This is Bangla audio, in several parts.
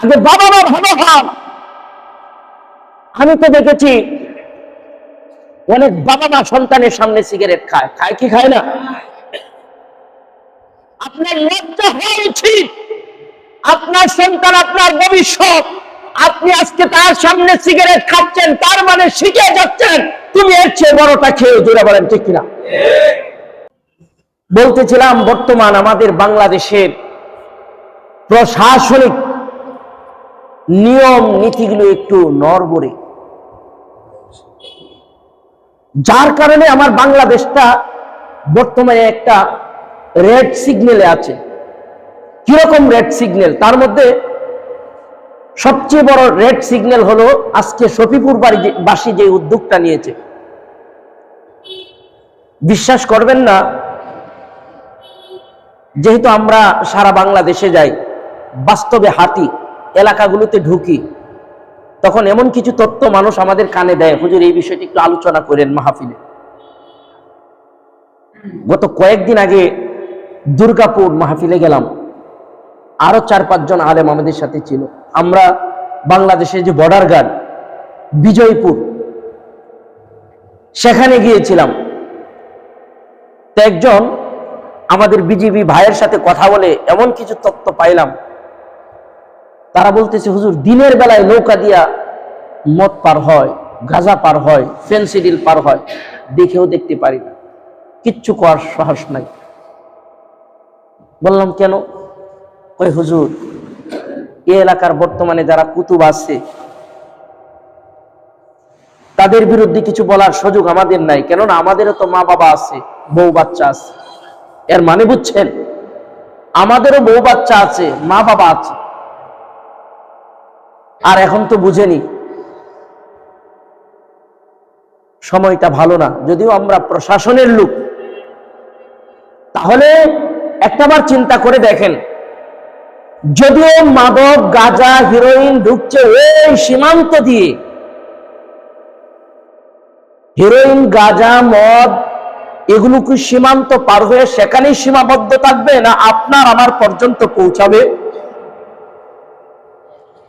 আগে বাবা মা ভালো হন। আমি তো দেখেছি অনেক বাবা মা সন্তানের সামনে সিগারেট খায়, খায় কি খায় না? আপনার লজ্জা হওয়া উচিত। আপনার সন্তান আপনার ভবিষ্যৎ, আপনি আজকে তার সামনে সিগারেট খাচ্ছেন, তার মানে শিখে যাচ্ছেন তুমি এর চেয়ে বড়টা খেয়ে। জোরে বলেন ঠিক কিনা? বলতেছিলাম বর্তমান আমাদের বাংলাদেশের প্রশাসনিক নিয়ম নীতিগুলো একটু নড়বড়ে, যার কারণে আমার বাংলাদেশটা বর্তমানে একটা রেড সিগন্যালে আছে। কিরকম রেড সিগন্যাল? তার মধ্যে সবচেয়ে বড় রেড সিগন্যাল হলো আজকে শফিপুর বাসী যে উদ্যোগটা নিয়েছে। বিশ্বাস করবেন না, যেহেতু আমরা সারা বাংলাদেশে যাই, বাস্তবে হাঁটি, এলাকাগুলোতে ঢুকি, তখন এমন কিছু তথ্য মানুষ আমাদের কানে দেয়, হুজুর এই বিষয়টি একটু আলোচনা করেন মাহফিলে। গত কয়েকদিন আগে দুর্গাপুর মাহফিলে গেলাম, আরো 4-5 জন আলেম আমাদের সাথে ছিল। আমরা বাংলাদেশের যে বর্ডার গার্ড বিজয়পুর, সেখানে গিয়েছিলাম। তো একজন আমাদের বিজিবি ভাইয়ের সাথে কথা বলে এমন কিছু তথ্য পাইলাম, তারা বলতেছে হুজুর দিনের বেলায় নৌকা দিয়া মদ পার হয়, গাঁজা পার হয়, ফেন্সিডিল পার হয়, দেখেও দেখতে পারি না, কিচ্ছু করার সাহস নাই। বললাম কেন? কই হুজুর এই এলাকার বর্তমানে যারা কুতুব আছে তাদের বিরুদ্ধে কিছু বলার সুযোগ আমাদের নাই, কেননা আমাদেরও তো মা বাবা আছে, বউ বাচ্চা আছে। এর মানে বুঝছেন? আমাদেরও বউ বাচ্চা আছে, মা বাবা আছে। আর এখন তো বুঝেনি, সময়টা ভালো না। যদিও আমরা প্রশাসনের লোক, তাহলে একটাবার চিন্তা করে দেখেন, যদিও মাদক গাঁজা হিরোইন ঢুকছে ওই সীমান্ত দিয়ে, হিরোইন গাঁজা মদ এগুলো কি সীমান্ত পার হয়ে সেখানেই সীমাবদ্ধ থাকবে, না আপনার আমার পর্যন্ত পৌঁছাবে?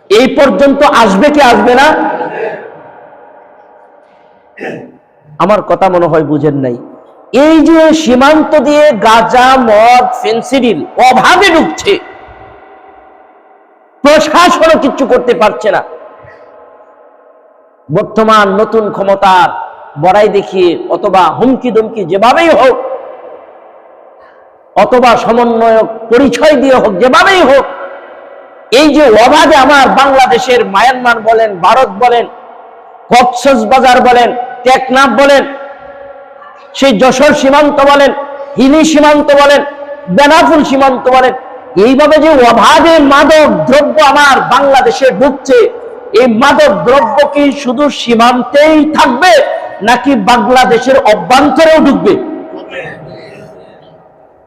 এই পর্যন্ত আসবে কি আসবে না? আমার কথা মনে হয় বুঝেন নাই। এই যে সীমান্ত দিয়ে গাঁজা মদ ফেন্সিডিল অভাবে ঢুকছে, প্রশাসনও কিচ্ছু করতে পারছে না। বর্তমান নতুন ক্ষমতার বড়াই দেখিয়ে অথবা হুমকি দমকি যেভাবেই হোক, অথবা সমন্বয়ক পরিচয় দিয়ে হোক, যেভাবেই হোক, এই যে অবাধে আমার বাংলাদেশের মায়ানমার বলেন, ভারত বলেন, কক্সবাজার বলেন, টেকনাফ বলেন, সেই যশোর সীমান্ত বলেন, হিলি সীমান্ত বলেন, বেনাফুল সীমান্ত বলেন, এইভাবে যে অবাধে মাদক দ্রব্য আমার বাংলাদেশে ঢুকছে, এই মাদক দ্রব্য কি শুধু সীমান্তেই থাকবে নাকি বাংলাদেশের অভ্যন্তরেও ঢুকবে?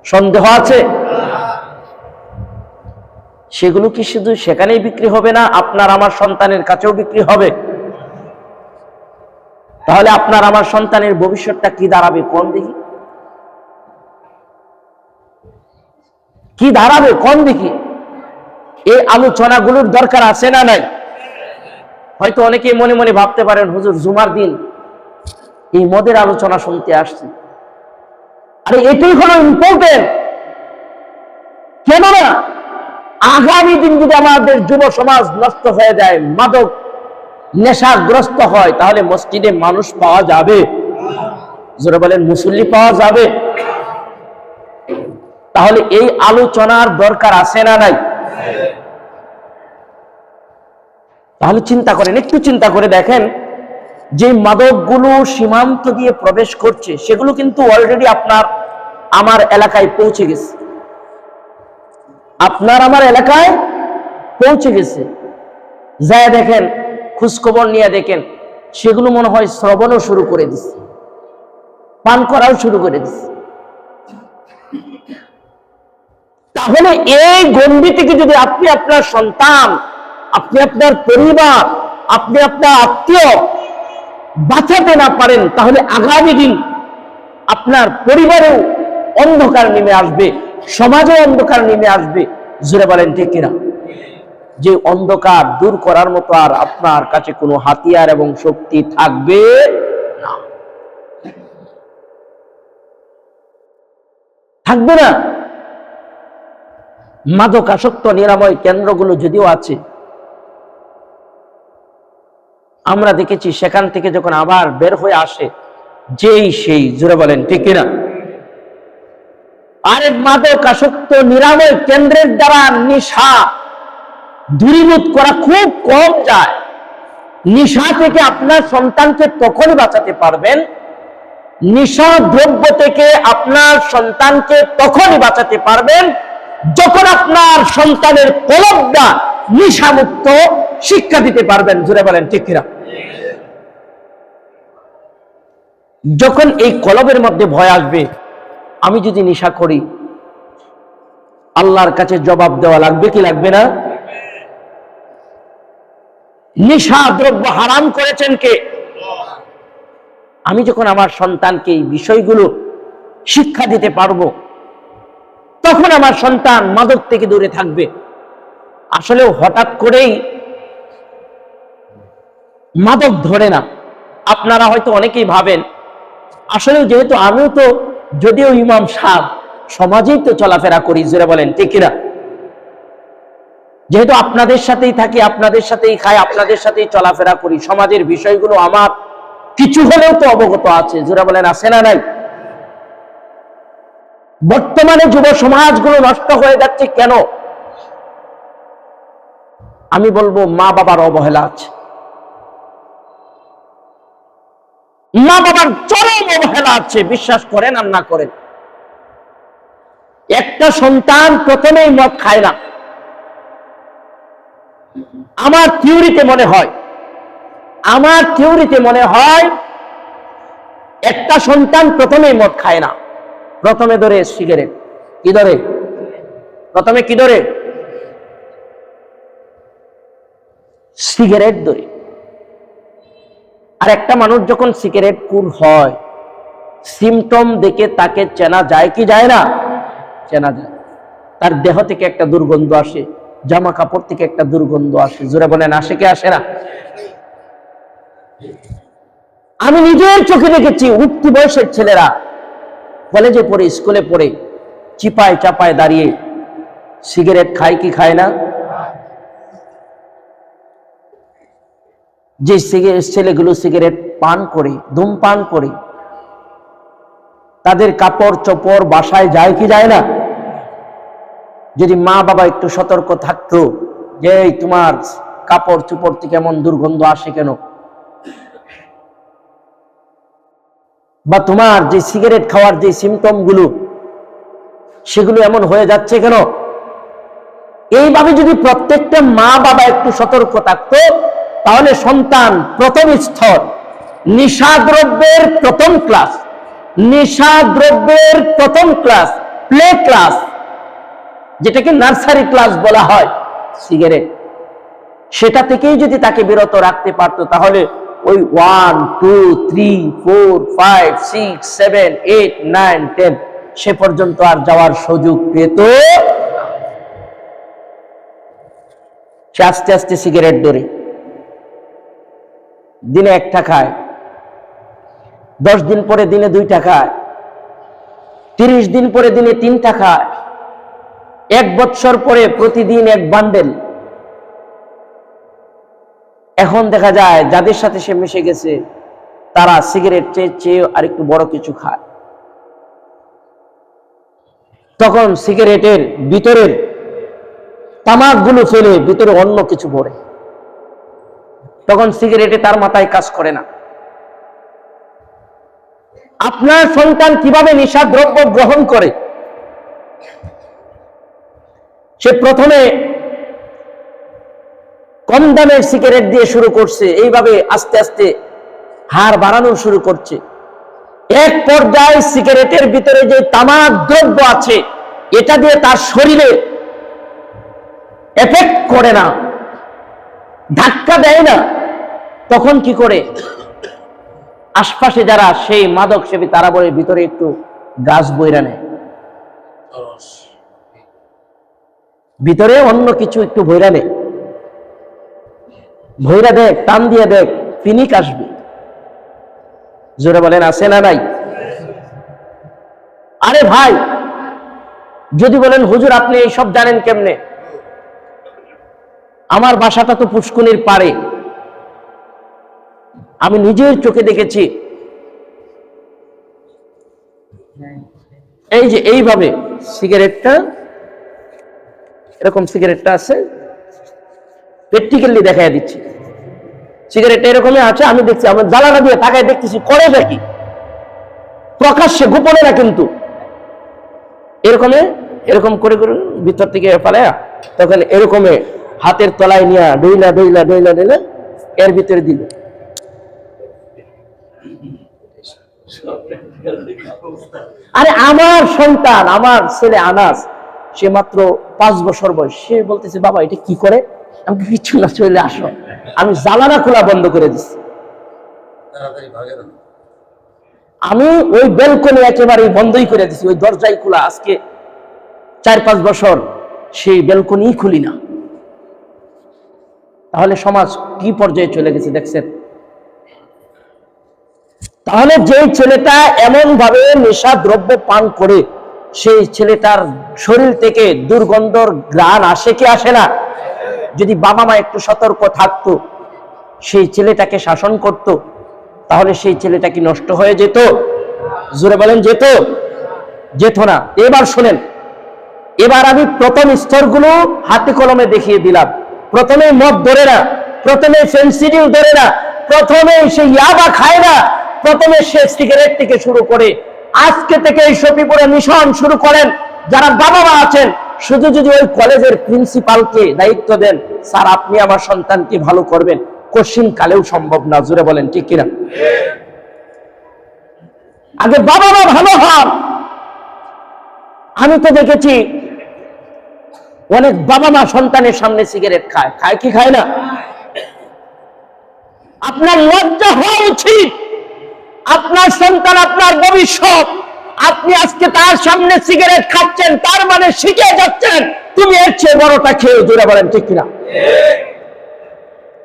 সন্দেহ আছে। সেগুলো কি শুধু সেখানেই বিক্রি হবে না, আপনার আমার সন্তানের কাছেও বিক্রি হবে? তাহলে আপনার আমার সন্তানের ভবিষ্যৎটা কি দাঁড়াবে? কোন দেখি কি দাঁড়াবে, কোন দেখি? এই আলোচনাগুলোর দরকার আছে না নাই? হয়তো অনেকেই মনে মনে ভাবতে পারেন হুজুর জুমার দিন এই মদের আলোচনা শুনতে আসছি। আরে এটাই হলো ইম্পর্টেন্ট। কেননা আগামী দিন যদি আমাদের যুব সমাজ নষ্ট হয়ে যায়, মাদক নেশাগ্রস্ত হয়, তাহলে মসজিদে মানুষ পাওয়া যাবে? জোরে বলেন, মুসল্লি পাওয়া যাবে? তাহলে এই আলোচনার দরকার আছে না নাই? তাহলে চিন্তা করেন, একটু চিন্তা করে দেখেন, যে মাদকগুলো সীমান্ত দিয়ে প্রবেশ করছে সেগুলো কিন্তু অলরেডি আপনার আমার এলাকায় পৌঁছে গেছে। আপনার আমার এলাকায় পৌঁছে গেছে। যায় দেখেন, খোঁজখবর নিয়ে দেখেন, সেগুলো মনে হয় শ্রবণও শুরু করে দিচ্ছে, পান করাও শুরু করে দিচ্ছে। তাহলে এই গণ্ডি থেকে যদি আপনি আপনার সন্তান, আপনি আপনার পরিবার, আপনি আপনার আত্মীয় বাঁচাতে না পারেন, তাহলে আগামী দিন আপনার পরিবারেও অন্ধকার নেমে আসবে, সমাজে অন্ধকার নেমে আসবে। জোরে বলেন ঠিক কিনা? যে অন্ধকার দূর করার মতো আর আপনার কাছে কোনো হাতিয়ার এবং শক্তি থাকবে না, থাকবে না। মাদকাসক্ত নিরাময় কেন্দ্রগুলো যদিও আছে, আমরা দেখেছি সেখান থেকে যখন আবার বের হয়ে আসে যেই সেই, জোরে বলেন ঠিক কিনা? আরেক মাদকাসক্ত নিরাময় কেন্দ্রের দ্বারা নেশা দূরীভূত করা খুব কম যায়। নেশা থেকে আপনার সন্তানকে তখনই বাঁচাতে পারবেন, নেশা দ্রব্য থেকে আপনার সন্তানকে তখনই বাঁচাতে পারবেন যখন আপনার সন্তানের কলবটা নেশামুক্ত শিক্ষা দিতে পারবেন, জোরে বলেন ঠিক কিনা? যখন এই কলবের মধ্যে ভয় আসবে, আমি যদি নেশা করি আল্লাহর কাছে জবাব দেওয়া লাগবে কি লাগবে না? নেশা দ্রব্য হারাম করেছেন কে? আমি যখন আমার সন্তানকে এই বিষয়গুলো শিক্ষা দিতে পারবো, তখন আমার সন্তান মাদক থেকে দূরে থাকবে। আসলে হঠাৎ করেই মাদক ধরে না। আপনারা হয়তো অনেকেই ভাবেন, আসলে যেহেতু আমিও তো যদিও ইমাম সাহেব, সমাজেই তো চলাফেরা করি, জোরে বলেন ঠিক কিনা? যেহেতু আপনাদের সাথেই থাকি, আপনাদের সাথেই খাই, আপনাদের সাথেই চলাফেরা করি, সমাজের বিষয়গুলো আমার কিছু হলেও তো অবগত আছে, জোরে বলেন আছে না নাই? বর্তমানে যুব সমাজগুলো নষ্ট হয়ে যাচ্ছে কেন? আমি বলবো মা বাবার অবহেলা আছে, মা বাবার চরম অবহেলা আছে। বিশ্বাস করেন আর না করেন, একটা সন্তান প্রথমেই মদ খায় না। আমার থিওরিতে মনে হয় একটা সন্তান প্রথমেই মদ খায় না। প্রথমে ধরে সিগারেট, কি ধরে? প্রথমে কি ধরে? সিগারেট ধরে। আর একটা মানুষ যখন সিগারেট কুর হয়, সিমটম দেখে তাকে চেনা যায় কি যায় না? চেনা যায়। তার দেহ থেকে একটা দুর্গন্ধ আসে, জামা কাপড় থেকে একটা দুর্গন্ধ আসে, জোরে বলেন আসে কি আসে না? আমি নিজের চোখে দেখেছি উঠতি বয়সের ছেলেরা কলেজে পড়ে, স্কুলে পড়ে, চিপায় চাপায় দাঁড়িয়ে সিগারেট খায় কি খায় না? যে ছেলেগুলো সিগারেট পান করে, ধূমপান করে, তাদের কাপড় চোপড় বাসায় যায় কি যায় না? যদি মা বাবা একটু সতর্ক থাকতো যে তোমার কাপড় চোপড় থেকে এমন দুর্গন্ধ আসে কেন, বা তোমার যে সিগারেট খাওয়ার যে সিমটম গুলো সেগুলো এমন হয়ে যাচ্ছে কেন, এইভাবে যদি প্রত্যেকটা মা বাবা একটু সতর্ক থাকতো, তাহলে সন্তান প্রথম স্তর, নেশাদ্রব্যের প্রথম ক্লাস, নেশাদ্রব্যের প্রথম ক্লাস, প্লে ক্লাস, যেটাকে নার্সারি ক্লাস বলা হয়, সিগারেট, সেটা থেকেই যদি তাকে বিরত রাখতে পারতো, তাহলে ওই 1, 2, 3, 4, 5, 6, 7, 8, 9, 10 সে পর্যন্ত আর যাওয়ার সুযোগ পেত। সে আস্তে আস্তে সিগারেট ধরে দিনে 1টা খায়, 10 দিন পরে দিনে 2টা খায়, 30 দিন পরে দিনে 3টা খায়, 1 বছর পরে প্রতিদিন 1 বান্ডেল। এখন দেখা যায় যাদের সাথে সে মিশে গেছে তারা সিগারেট চেয়ে আরেকটু বড় কিছু খায়। তখন সিগারেটের ভিতরের তামাকগুলো ফেলে ভিতরে অন্য কিছু ভরে, তখন সিগারেটে তার মাথায় কাজ করে না। আপনার সন্তান কিভাবে নেশাদ্রব্য গ্রহণ করে? সে প্রথমে কম দামের সিগারেট দিয়ে শুরু করছে, এইভাবে আস্তে আস্তে হার বাড়ানো শুরু করছে। এক পর্যায়ে সিগারেটের ভিতরে যে তামাক দ্রব্য আছে এটা দিয়ে তার শরীরে এফেক্ট করে না, ধাক্কা দেয় না। তখন কি করে? আশপাশে যারা সেই মাদক সেবী তারা বলে ভিতরে একটু গাছ বইরা নেয়, ভিতরে অন্য কিছু একটু বইরা নেয়। ভৈরা দেখ, টান দিয়ে দেখ, ফিনিক আসবে। জোরে বলেন আছে না নাই? আরে ভাই, যদি বলেন হুজুর আপনি এই সব জানেন কেমনে, আমার বাসাটা তো পুষ্কুনির পাড়ে, আমি নিজের চোখে দেখেছি। এই যে এইভাবে সিগারেটটা, এরকম সিগারেটটা আছে, প্র্যাকটিক্যালি দেখাই দিচ্ছি। সিগারেটটা এরকমই আছে, আমি দেখছি, আমার জ্বালানা দিয়ে তাকায় দেখতেছি করে নাকি প্রকাশ্যে, গোপনে না কিন্তু, এরকম করে করে ভিতর থেকে পালায়া তখন এরকমে হাতের তলায় নিয়ে ডইলা ডইলা ডইলা ডইলা এর ভিতরে দিল। আরে আমার সন্তান, আমার ছেলে আনাস, সে মাত্র 5 বছর বয়স, সে বলতেছে বাবা এটা কি করে? আমি কিছু না, চলে আসো। আমি জ্বালানা খোলা বন্ধ করে দিচ্ছি। আমি ওই বেলকনি একেবারে বন্ধই করে দিছি, ওই দরজাই খোলা। আজকে 4-5 বছর সেই বেলকনি খুলি না। তাহলে সমাজ কি পর্যায়ে চলে গেছে দেখছেন? তাহলে যে ছেলেটা এমন ভাবে নেশা দ্রব্য পান করে, সেই ছেলেটার শরীর থেকে দুর্গন্ধর ঘ্রাণ আসে কি আসে না? যদি বাবা মা একটু সতর্ক থাকতো, সেই ছেলেটাকে শাসন করত, তাহলে সেই ছেলেটা কি নষ্ট হয়ে যেত? জোরে বলেন যেত? যেত না। এবার শোনেন, এবার আমি প্রথম স্তরগুলো হাতে কলমে দেখিয়ে দিলাম। প্রথমে মদ ধরে না, প্রথমে ফেন্সিডিল ধরে না, প্রথমে সে ইয়াবা খায় না, প্রথমে সে সিগারেট থেকে শুরু করে। আজকে থেকে এই শফিপুরে মিশন শুরু করেন। যারা বাবা মা আছেন, শুধু যদি ওই কলেজের প্রিন্সিপালকে দায়িত্ব দেন, স্যার আপনি আমার সন্তানকে ভালো করবেন, কঠিন কালেও সম্ভব না। জোরে বলেন ঠিক কিনা? আগে বাবা মা ভালো হন। আমি তো দেখেছি অনেক বাবা মা সন্তানের সামনে সিগারেট খায়, খায় কি খায় না? আপনার লজ্জা হওয়া উচিত। আপনার সন্তান আপনার ভবিষ্যৎ, আপনি আজকে তার সামনে সিগারেট খাচ্ছেন, তার মানে শিখে যাচ্ছেন তুমি এর চেয়ে বড়টা খেয়ে। জোরে বলেন ঠিক কিনা?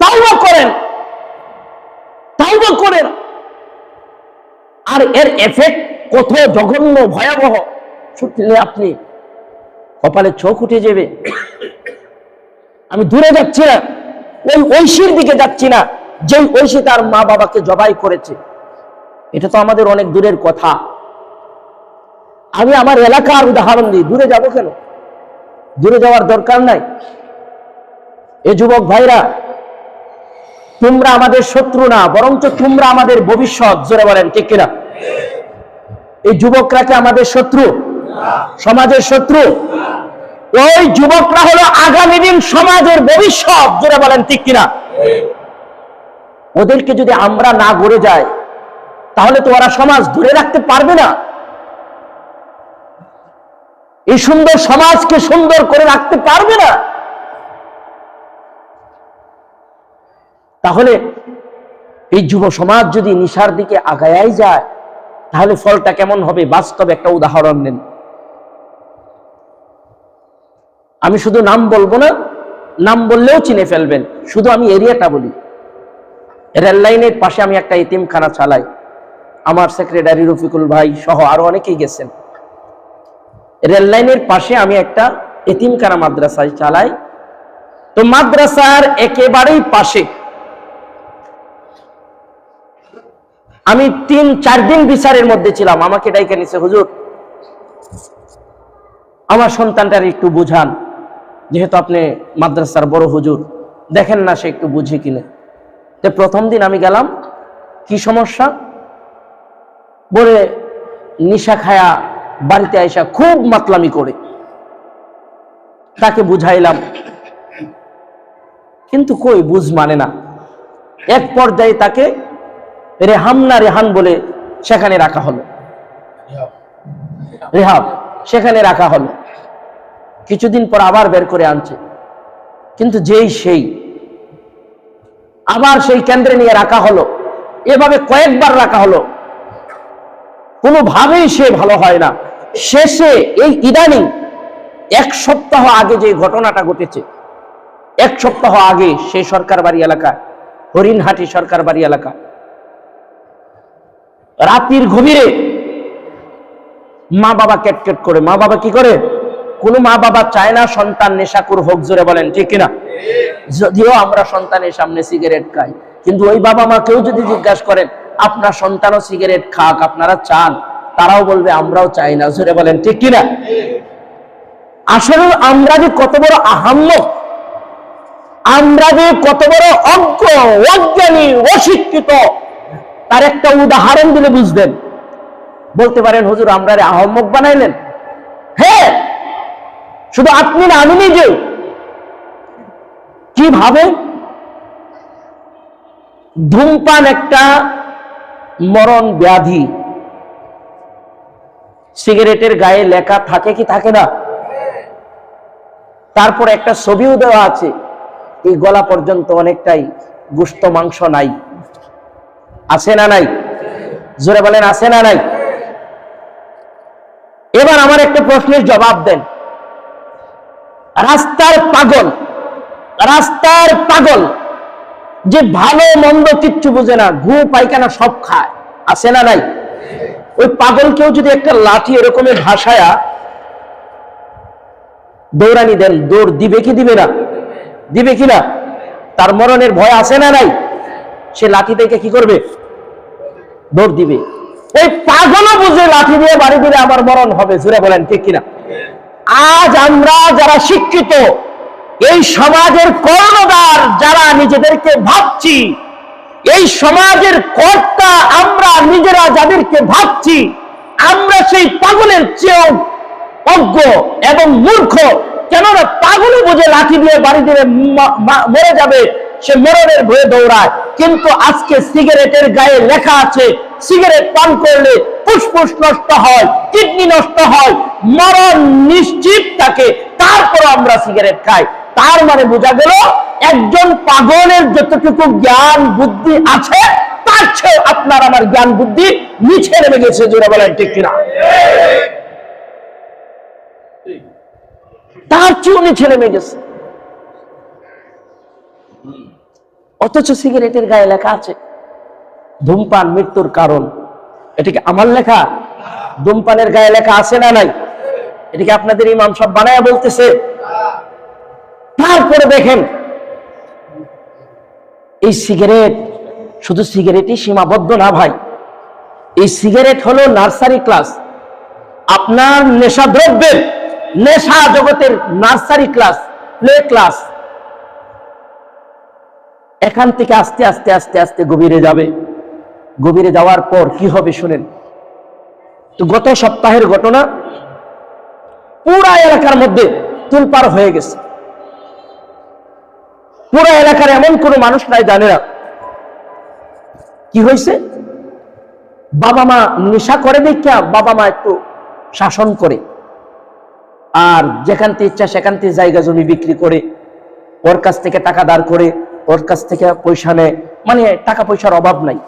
তাওবা করেন, তাওবা করেন। আর এর এফেক্ট কত জঘন্য ভয়াবহ, শুনলে আপনি কপালে চোখ উঠে যাবে। আমি দূরে যাচ্ছি না, ওই ঐশীর দিকে যাচ্ছি না, যে ঐশী তার মা বাবাকে জবাই করেছে। এটা তো আমাদের অনেক দূরের কথা। আমি আমার এলাকার উদাহরণ দিই, দূরে যাব কেন? দূরে যাওয়ার দরকার নাই। এ যুবক ভাইরা, তোমরা আমাদের শত্রু না, বরঞ্চ তোমরা আমাদের ভবিষ্যৎ। জোরে বলেন ঠিক কিনা? এই যুবকরা কি আমাদের শত্রু? সমাজের শত্রু? ওই যুবকরা হলো আগামী দিন সমাজের ভবিষ্যৎ। জোরে বলেন ঠিক কিনা? ওদেরকে যদি আমরা না গড়ে যাই, তাহলে তো ওরা সমাজ ধরে রাখতে পারবে না। এই সুন্দর সমাজকে সুন্দর করে রাখতে পারবে না। তাহলে এই যুব সমাজ যদি নিশার দিকে আগায় যায়, তাহলে ফলটা কেমন হবে? বাস্তব একটা উদাহরণ নেন। আমি শুধু নাম বলবো না, নাম বললেও চিনে ফেলবেন, শুধু আমি এরিয়াটা বলি। রেল লাইনের পাশে আমি একটা এতিমখানা চালাই, আমার সেক্রেটারি রফিকুল ভাই সহ আরো অনেকেই গেছেন। রেল লাইনের পাশে আমি একটা এতিমখানা মাদ্রাসায় চালাই। তো মাদ্রাসার একেবারেই পাশে আমি 3-4 দিন বিচারের মধ্যে ছিলাম। আমাকে ডাইকা নিছে, হুজুর আমার সন্তানটার একটু বুঝান, যেহেতু আপনি মাদ্রাসার বড় হুজুর, দেখেন না সে একটু বুঝে কিনে। তো প্রথম দিন আমি গেলাম, কি সমস্যা বলে নিশা খায়া বাড়িতে আইসা খুব মাতলামি করে। তাকে বুঝাইলাম, কিন্তু কই বুঝ মানে না। এক পর্যায়ে তাকে রেহান বলে সেখানে রাখা হলো, রেহাব, সেখানে রাখা হলো। কিছুদিন পর আবার বের করে আনছে, কিন্তু যেই সেই আবার সেই কেন্দ্রে নিয়ে রাখা হলো। এভাবে কয়েকবার রাখা হলো, কোনোভাবেই সে ভালো হয় না। শেষে এই ইদানিং 1 সপ্তাহ আগে যে ঘটনাটা ঘটেছে, এক সপ্তাহ আগে সেই সরকার বাড়ি এলাকা, হরিণহাটি সরকার বাড়ি এলাকা, রাতের গভীরে মা বাবা ক্যাটকেট করে। মা বাবা কি করে? কোন মা বাবা চায় না সন্তান নেশাকুর হোক, জোরে বলেন ঠিক কিনা? যদিও আমরা সন্তানের সামনে সিগারেট খাই, কিন্তু ওই বাবা মা কেউ যদি জিজ্ঞাসা করেন আপনার সন্তানও সিগারেট খাক, আপনারা চান? তারাও বলবে আমরাও চাই না, জোরে বলেন ঠিক কিনা? আসলে আমরা যে কত বড় আহাম্মক, আমরা যে কত বড় অজ্ঞ, অজ্ঞানী, অশিক্ষিত, তার একটা উদাহরণ দিলে বুঝবেন। বলতে পারেন হুজুর আমরা আহম্মক বানাইলেন। হ্যাঁ, শুধু আপনি না, আমি নিজেও। কিভাবে? ধূমপান একটা মরণ ব্যাধি। সিগারেটের গায়ে লেখা থাকে কি থাকে না? তারপর একটা ছবিও দেওয়া আছে, এই গলা পর্যন্ত অনেকটাই গোশত মাংস নাই। আছে না নাই? জোরে বলেন আছে না নাই? এবার আমার একটা প্রশ্নের জবাব দেন। রাস্তার পাগল, রাস্তার পাগল যে ভালো মন্দ কিচ্ছু বুঝে না, ঘু পায়খানা সব খায়, আছে না নাই? ওই পাগলকেও যদি একটা লাঠি এরকমের ভাষায়া দৌড়ানি দেন, দৌড় দিবে কি দিবে না? দিবে কিনা? তার মরণের ভয় আছে না নাই? সে লাঠি থেকে কি করবে? দৌড় দিবে। এই পাগলও বুঝে লাঠি দিয়ে বাড়ি দিলে আমার মরণ হবে, জোরে বলেন ঠিক কিনা? আজ আমরা যারা শিক্ষিত, এই সমাজের কর্ণধার যারা নিজেদেরকে ভাবছি, এই সমাজের কর্তা আমরা নিজেরা যাদেরকে ভাবছি, আমরা সেই পাগলের চেয়েও অজ্ঞ এবং মূর্খ। কেননা পাগলও বুঝে লাঠি দিয়ে বাড়ি দিলে মরে যাবে, সে মরণের ভয়ে দৌড়ায়। কিন্তু আজকে সিগারেটের গায়ে লেখা আছে সিগারেট পান করলে ফুসফুস নষ্ট হয়, কিডনি নষ্ট হয়, মরণ নিশ্চিত থাকে, তারপর আমরা সিগারেট খাই। তার মানে বোঝা গেল একজন পাগলের যতটুকু জ্ঞান বুদ্ধি আছে, তার চেয়ে আপনার আমার জ্ঞান বুদ্ধি নিচে নেমে গেছে, জোরে বলেন ঠিক কিনা? তার চেয়েও নিচে নেমে গেছে। অথচ সিগারেটের গায়ে লেখা আছে ধূমপান মৃত্যুর কারণ। এটাকে আমার লেখা? ধূমপানের গায়ে লেখা আছে না নাই? এটাকে আপনাদের ইমাম সব বানায়া বলতেছে? তারপরে দেখেন এই সিগারেট শুধু সিগারেটই সীমাবদ্ধ না ভাই, এই সিগারেট হলো নার্সারি ক্লাস। আপনার নেশা দ্রব্যের, নেশা জগতের নার্সারি ক্লাস, প্লে ক্লাস। এখান থেকে আস্তে আস্তে আস্তে আস্তে গভীরে যাবে। গভীরে যাওয়ার পর কি হবে শুনেন তো। গত সপ্তাহের ঘটনা, পুরা এলাকার মধ্যে তুলপার হয়ে গেছে। পুরা এলাকার এমন কোন মানুষ নাই জানে না কি হয়েছে। বাবা মা নেশা করে দেখিয়া বাবা মা একটু শাসন করে, আর যেখান থেকে ইচ্ছা সেখান থেকে জায়গা জমি বিক্রি করে, ওর কাছ থেকে টাকা ধার করে, ওর কাছ থেকে পয়সা নেয়, মানে টাকা পয়সার অভাব নাই।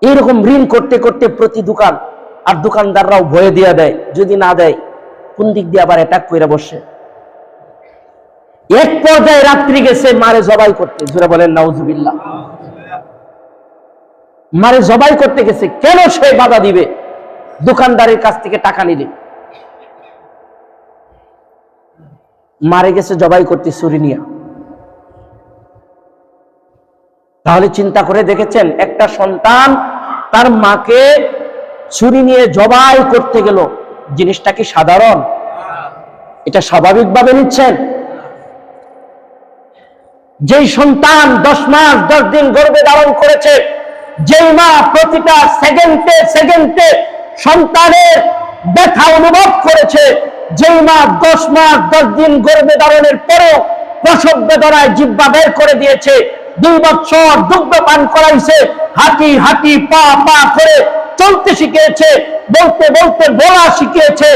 এইরকম ঋণ করতে করতে প্রতি দোকান, আর দোকানদাররাও ভয়ে দিয়ে দেয়, যদি না দেয় কোন দিক দিয়ে আবার অ্যাটাক করে বসে। এক পর্যায়ে রাত্রি গেছে মারে জবাই করতে, জোরে বলেন নাউজুবিল্লাহ। মারে জবাই করতে গেছে, কেন সে বাধা দিবে? দোকানদারের কাছ থেকে টাকা নিলে। মারে গেছে জবাই করতে ছুরি নিয়ে। তাহলে চিন্তা করে দেখেছেন, একটা সন্তান তার মাকে ছুরি নিয়ে জবাই করতে গেল, জিনিসটা কি সাধারণ? এটা স্বাভাবিকভাবে নিচ্ছেন? যেই সন্তান 10 মাস 10 দিন গর্ভে ধারণ করেছে, যেই মা প্রতিটা সেকেন্ডে সেকেন্ডে সন্তানের ব্যথা অনুভব করেছে, যেই মা 10 মাস 10 দিন গর্ভে ধারণের পরেও প্রসব বেদনায় জিহ্বা বের করে দিয়েছে, 2 বছর দুগ্ধ পান করাইছে, হাঁটি হাঁটি পা পা করে চলতে শিখিয়েছে, বলতে বলতে বলা শিখিয়েছে,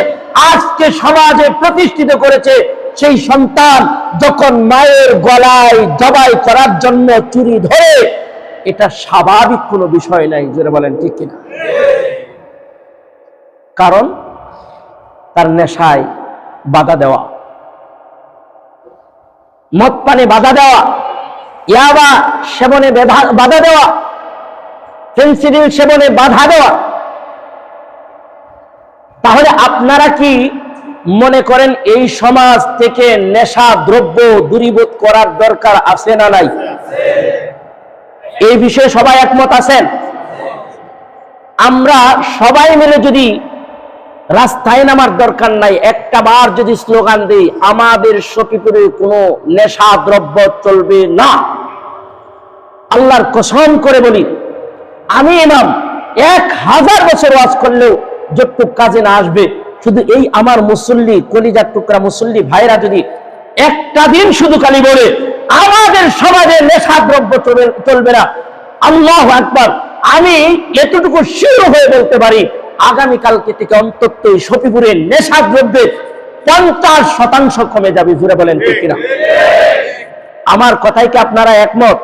আজকে সমাজে প্রতিষ্ঠিত করেছে, সেই সন্তান যখন মায়ের গলায় জবাই করার জন্য চুরি ধরে, এটা স্বাভাবিক কোনো বিষয় নাই, যারা বলেন ঠিক কিনা? কারণ তার নেশায় বাধা দেওয়া। মদ পানে বাধা দেওয়া, ইয়াবা সেবনে বাধা দেওয়া, ফেন্সিডিল সেবনে বাধা দেওয়া। তাহলে আপনারা কি মনে করেন এই সমাজ থেকে নেশা দ্রব্য দূরীভূত করার দরকার আছে না নাই? এই বিষয়ে সবাই একমত আছেন? আমরা সবাই মিলে যদি রাস্তায় নামার দরকার নাই, একটা বার যদি স্লোগান দিই, আমাদের সফিপুরে কোনো নেশা দ্রব্য চলবে না, আল্লাহর কসম করে বলি, আমি ইমাম 1000 বছর ওয়াজ করলেও যতটুক কাজে না আসবে, শুধু এই আমার মুসল্লি, কলিজার টুকরা মুসল্লি ভাইরা যদি একটা দিন শুধু খালি বলে আমাদের সমাজে নেশা দ্রব্য চলবে না, আল্লাহু আকবার, আমি এতটুকু শিওর হয়ে বলতে পারি আগামীকালকে থেকে অন্তত সফিপুরের নেশা দ্রব্যের 50% কমে যাবে। জুড়ে বলেন ঠিক কিনা? আমার কথাই কি আপনারা একমত?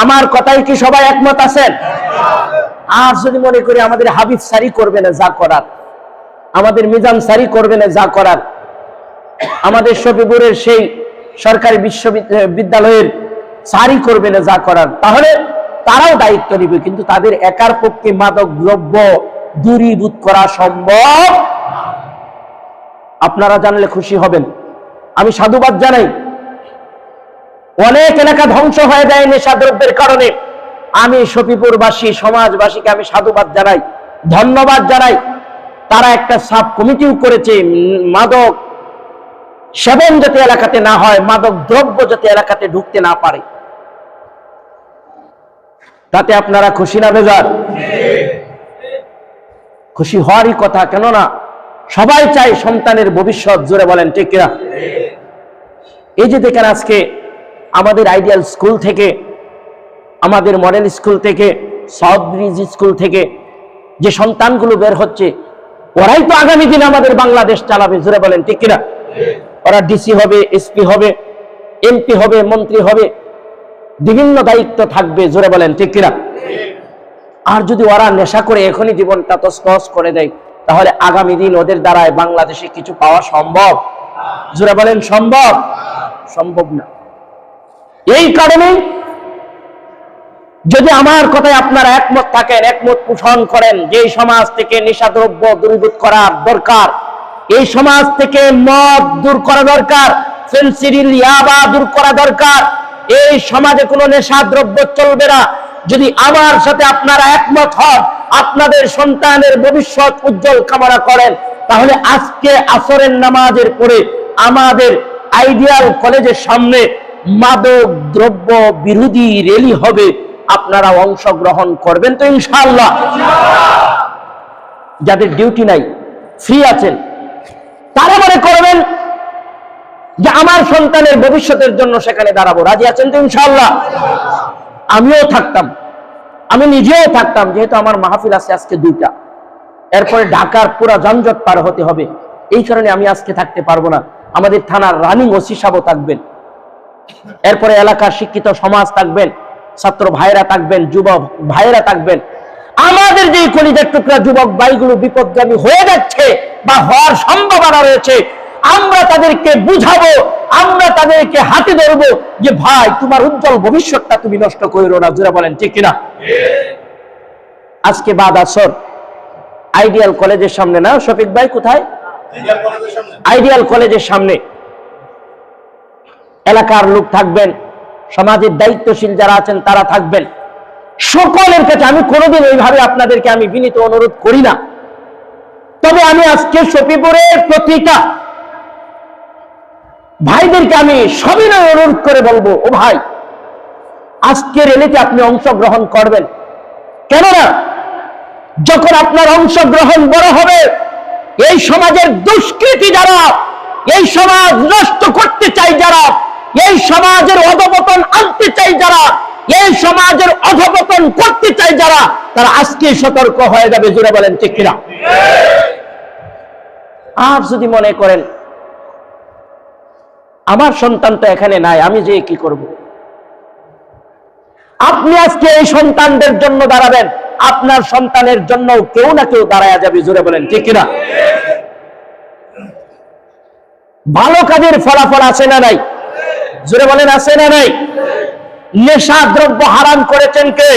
আমার কথাই কি সবাই একমত আছেন? আর যদি মনে করি আমাদের হাবিব সারি করবে না যা করার, আমাদের মিজান সারি করবে না যা করার, আমাদের সফিপুরের সেই সরকারি বিশ্ববিদ্যালয়ের সারি করবে না যা করার, তাহলে তারাও দায়িত্ব নিবে, কিন্তু তাদের একার পক্ষে মাদক দ্রব্য দূরীভূত করা সম্ভব। আপনারা জানলে খুশি হবেন। আমি সাধুবাদ জানাই, অনেক এলাকা ধ্বংস হয়ে যায় নেশা দ্রব্যের কারণে। আমি সফিপুরবাসী সমাজবাসীকে আমি সাধুবাদ জানাই, ধন্যবাদ জানাই। তারা একটা সাব কমিটিও করেছে, মাদক সেবন যাতে এলাকাতে না হয়, মাদক দ্রব্য যাতে এলাকাতে ঢুকতে না পারে। তাতে আপনারা খুশি না বেজার? খুশি হওয়ারই কথা, কেননা সবাই চাই সন্তানের ভবিষ্যৎ। জোরে বলেন ঠিক কিনা? এই যে দেখেন আজকে আমাদের আইডিয়াল স্কুল থেকে, আমাদের মডেল স্কুল থেকে, সাউথ ব্রিজ স্কুল থেকে যে সন্তানগুলো বের হচ্ছে, ওরাই তো আগামী দিনে আমাদের বাংলাদেশ চালাবে। জোরে বলেন ঠিক কিনা? ওরা ডিসি হবে, এসপি হবে, এমপি হবে, মন্ত্রী হবে, বিভিন্ন দায়িত্ব থাকবে। জোরে বলেন ঠিক কিনা? আর যদি ওরা নেশা করে এখনই জীবনটা তছনছ করে দেয়, তাহলে আগামী দিন ওদের দ্বারায় বাংলাদেশে কিছু পাওয়া সম্ভব? জোরে বলেন সম্ভব? সম্ভব না। এই কারণে যদি আমার কথায় আপনারা একমত থাকেন, একমত পোষণ করেন যে এই সমাজ থেকে নেশাদ্রব্য দূরীভূত করার দরকার, এই সমাজ থেকে মদ দূর করা দরকার, ফেন্সিডিল ইয়াবা দূর করা দরকার, এই সমাজে কোনো নেশাদ্রব্য চলবে না, যদি আমার সাথে আপনারা একমত হন, আপনাদের সন্তানের ভবিষ্যৎ উজ্জ্বল কামনা করেন, তাহলে আজকে আসরের নামাজের পরে আমাদের আইডিয়াল কলেজের সামনে মাদক দ্রব্য বিরোধী র্যালি হবে। আপনারা অংশগ্রহণ করবেন তো ইনশাআল্লাহ? যাদের ডিউটি নাই, ফ্রি আছেন, তারা মনে করবেন যে আমার সন্তানের ভবিষ্যতের জন্য সেখানে দাঁড়াবো, রাজি আছেন তো ইনশাআল্লাহ? আমিও থাকতাম, আমি নিজেও থাকতাম, যেহেতু আমার মাহফিল আছে আজকে 2টা, এরপরে ঢাকার পুরা যানজট পার হতে হবে, এই কারণে আমি আজকে থাকতে পারবো না। আমাদের থানার রানিং ওসি সাহেব থাকবেন, এরপরে এলাকার শিক্ষিত সমাজ থাকবেন, ছাত্র ভাইরা থাকবেন, যুবক ভাইরা থাকবেন। আমাদের যে কলিজার টুকরা যুবক ভাইগুলো বিপদগামী হয়ে যাচ্ছে বা হওয়ার সম্ভাবনা রয়েছে, আমরা তাদেরকে বুঝাবো, আমরা তাদেরকে হাতে ধরবো যে ভাই তোমার উজ্জ্বল ভবিষ্যৎটা তুমি নষ্ট করো না। জোরে বলেন ঠিক কিনা? আজকে বাদ আসর আইডিয়াল কলেজের সামনে, না শফিক ভাই কোথায়? আইডিয়াল কলেজের সামনে এলাকার লোক থাকবেন, সমাজের দায়িত্বশীল যারা আছেন তারা থাকবেন। সকলের কাছে আমি কোনোদিন এইভাবে আপনাদেরকে আমি বিনীত অনুরোধ করি না, তবে আমি আজকে সফিপুরের প্রতিটা ভাইদেরকে আমি সবিনয় অনুরোধ করে বলবো, ও ভাই আজকে র্যালিতে আপনি অংশগ্রহণ করবেন। কেননা যখন আপনার অংশগ্রহণ বড় হবে, এই সমাজের দুষ্কৃতী যারা, এই সমাজ নষ্ট করতে চাই যারা, এই সমাজের অধপতন আনতে চাই যারা, এই সমাজের অধপতন করতে চাই যারা, তারা আজকে সতর্ক হয়ে যাবে। জোরে বলেন ঠিক কিনা? আর যদি মনে করেন আমার সন্তান তো এখানে নাই, আমি যে কি করব, আপনি আজকে এই সন্তানদের জন্য দাঁড়াবেন, আপনার সন্তানের জন্য কেউ না কেউ দাঁড়ায়া যাবে। জোরে বলেন ঠিক কিনা? ভালো কাজের ফলাফল আছে না নাই? জোরে বলেন আছে না নাই? নেশা দ্রব্য হারাম করেছেন কে?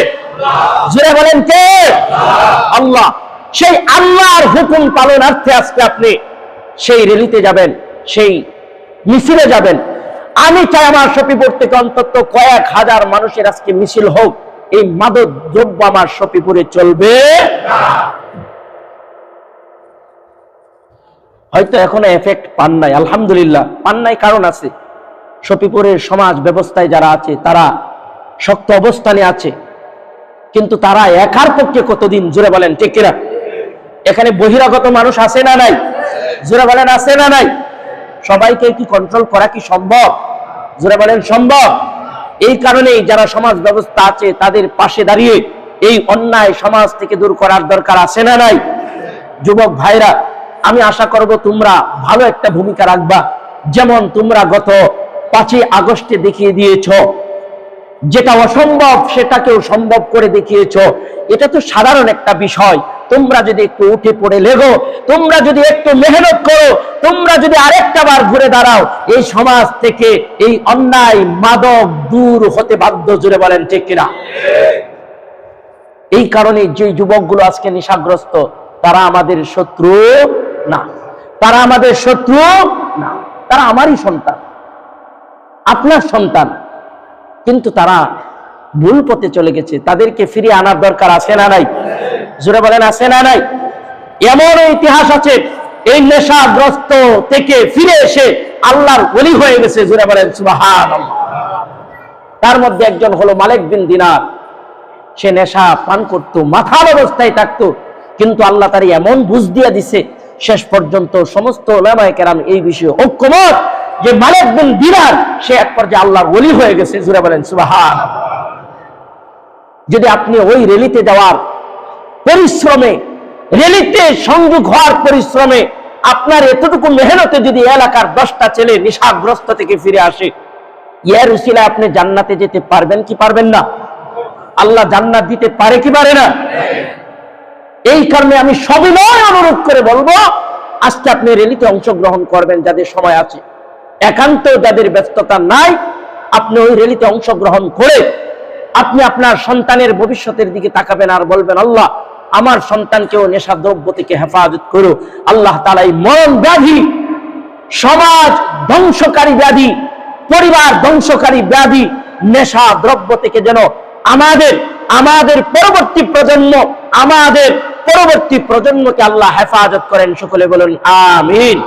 জোরে বলেন কে? আল্লাহ। সেই আল্লাহর হুকুম পালনার্থে আজকে আপনি সেই র্যালিতে যাবেন, সেই মিছিলে যাবেন। আমি চাই আমার শফিপুর থেকে অন্তত কয়েক হাজার মানুষের আজকে মিছিল হোক। এই মাদক দ্রব্য আমার শফিপুরে চলবে না। হয়তো এখনো এফেক্ট পান নাই, আলহামদুলিল্লাহ পান নাই, কারণ আছে। শফিপুরের সমাজ ব্যবস্থায় যারা আছে তারা শক্ত অবস্থানে আছে, কিন্তু তারা একার পক্ষে কতদিন? জোরে বলেন ঠিক কিনা? এখানে বহিরাগত মানুষ আছে না নাই? জোরে বলেন আছে না নাই? সবাইকে কি কন্ট্রোল করা কি সম্ভব? জোরে বলেন সম্ভব? এই কারণেই যারা সমাজ ব্যবস্থা আছে তাদের পাশে দাঁড়িয়ে এই অন্যায় সমাজ থেকে দূর করার দরকার আছে না নাই? যুবক ভাইরা, আমি আশা করব তোমরা ভালো একটা ভূমিকা রাখবা। যেমন তোমরা গত 5ই আগস্টে দেখিয়ে দিয়েছ, যেটা অসম্ভব সেটাকেও সম্ভব করে দেখিয়েছ। এটা তো সাধারণ একটা বিষয়। তোমরা যদি একটু উঠে পড়ে লেগো, তোমরা যদি একটু মেহনত করো, তোমরা যদি আরেকটা বার ঘুরে দাঁড়াও, এই সমাজ থেকে এই অন্যায় মাদক দূর হতে বাধ্য। জুড়ে বলেন ঠিক কিনা? এই কারণে যে যুবকগুলো আজকে নেশাগ্রস্ত, তারা আমাদের শত্রু না, তারা আমাদের শত্রু না, তারা আমারই সন্তান, আপনার সন্তান। কিন্তু তারা ভুল পথে চলে গেছে, তাদেরকে ফিরিয়ে আনার দরকার আছে না নাই? জোরে বলেন আছে না নাই? এমন ইতিহাস আছে, এই নেশাগ্রস্ত থেকে ফিরে এসে আল্লাহর ওলি হয়ে গেছে। জোরে বলেন সুবহানাল্লাহ। তার মধ্যে একজন হলো মালিক বিন দিনার। সে নেশা পান করত, মাথার অবস্থায় থাকতো, কিন্তু আল্লাহ তার এমন বুঝ দিয়ে দিছে, শেষ পর্যন্ত সমস্ত উলামায়ে কেরাম এই বিষয়ে ঐক্যমত যে মালিক বিন দিনার সে এক পর্যায়ে আল্লাহর ওলি হয়ে গেছে। জোরে বলেন সুবহানাল্লাহ। যদি আপনি ওই র্যালিতে যাওয়ার পরিশ্রমে, র্যালিতে সংযোগ হওয়ার পরিশ্রমে, আপনার এতটুকু মেহনতে যদি এলাকার 10টা ছেলে নেশাগ্রস্ত থেকে ফিরে আসে, এর উসিলায় আপনি জান্নাতে যেতে পারবেন কি পারবেন না? আল্লাহ জান্নাত দিতে পারে কি পারে না? এই কারণে আমি সবিনয় অনুরোধ করে বলবো, আজকে আপনি র্যালিতে অংশগ্রহণ করবেন যাদের সময় আছে। একান্ত যাদের ব্যস্ততা নাই, আপনি ওই র্যালিতে অংশগ্রহণ করে আপনি আপনার সন্তানের ভবিষ্যতের দিকে তাকাবেন আর বলবেন, আল্লাহ আমার সন্তানকেও নেশা দ্রব্য থেকে হেফাজত করো। আল্লাহ তাআলা এই মরণ ব্যাধি, সমাজ ধ্বংসকারী ব্যাধি, পরিবার ধ্বংসকারী ব্যাধি নেশা দ্রব্য থেকে যেন আমাদের পরবর্তী প্রজন্মকে আল্লাহ হেফাজত করেন। সকলে বলুন আমিন।